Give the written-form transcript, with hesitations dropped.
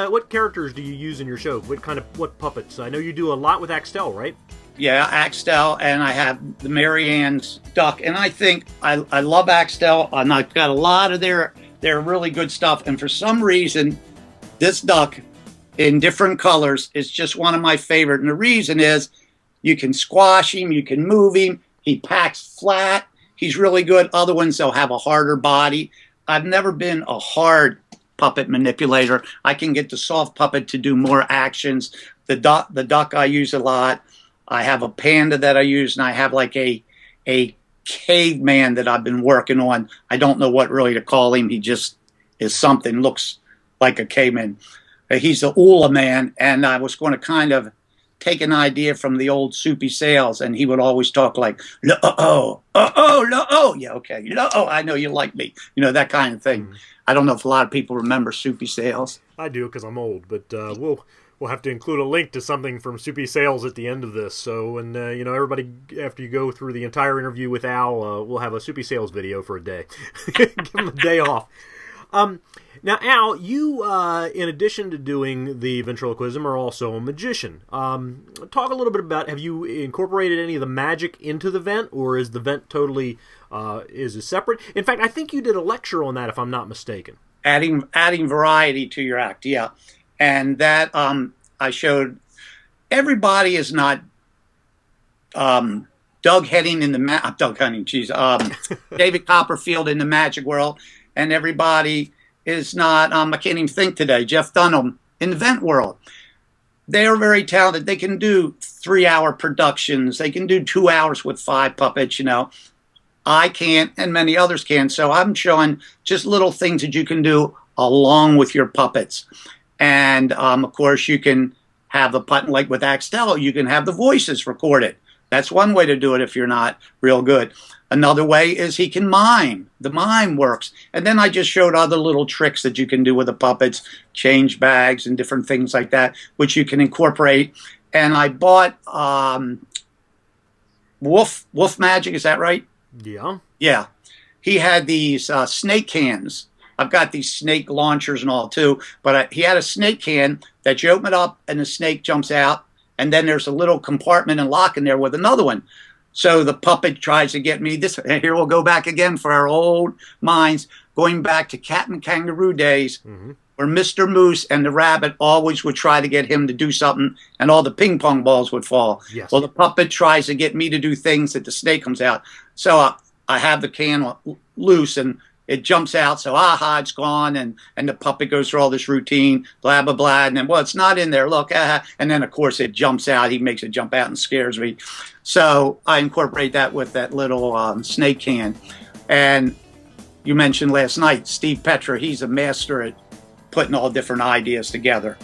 what characters do you use in your show? What puppets? I know you do a lot with Axtell, right? Yeah, Axtell, and I have the Mary Ann's duck, and I think I love Axtell, and I've got a lot of their really good stuff, and for some reason, this duck in different colors is just one of my favorite, and the reason is you can squash him, you can move him, he packs flat, he's really good. Other ones, they'll have a harder body. I've never been a hard puppet manipulator. I can get the soft puppet to do more actions. The duck I use a lot. I have a panda that I use, and I have like a caveman that I've been working on. I don't know what really to call him. He just is something, looks like a caveman. He's the Ula man, and I was going to kind of take an idea from the old Soupy Sales, and he would always talk like, oh, yeah, okay, I know you like me, that kind of thing. I don't know if a lot of people remember Soupy Sales. I do, because I'm old, but we'll have to include a link to something from Soupy Sales at the end of this. So, and everybody, after you go through the entire interview with Al, we'll have a Soupy Sales video for a day. Give him a day off. Now, Al, you, in addition to doing the ventriloquism, are also a magician. Talk a little bit about, have you incorporated any of the magic into the vent, or is the vent totally is it separate? In fact, I think you did a lecture on that, if I'm not mistaken. Adding variety to your act, yeah. And that I showed everybody is not Doug Henning in the David Copperfield in the magic world, and everybody is not I can't even think today, Jeff Dunham in the vent world. They are very talented. They can do 3-hour productions. They can do 2 hours with 5 puppets, I can't, and many others can. So I'm showing just little things that you can do along with your puppets. And, of course, you can have the button, like with Axtell, you can have the voices recorded. That's one way to do it if you're not real good. Another way is he can mime. The mime works. And then I just showed other little tricks that you can do with the puppets, change bags and different things like that, which you can incorporate. And I bought Wolf Magic, is that right? Yeah. Yeah. He had these snake cans. I've got these snake launchers and all too, but he had a snake can that you open it up and the snake jumps out, and then there's a little compartment and lock in there with another one. So the puppet tries to get me this. Here we'll go back again for our old minds, going back to cat and kangaroo days, where Mr. Moose and the rabbit always would try to get him to do something, and all the ping pong balls would fall. Yes. Well, the puppet tries to get me to do things that the snake comes out. So I have the can loose, and it jumps out, so it's gone, and the puppet goes through all this routine, blah, blah, blah, and then, well, it's not in there, look, and then, of course, it jumps out. He makes it jump out and scares me. So I incorporate that with that little snake can. And you mentioned last night, Steve Petra, he's a master at putting all different ideas together.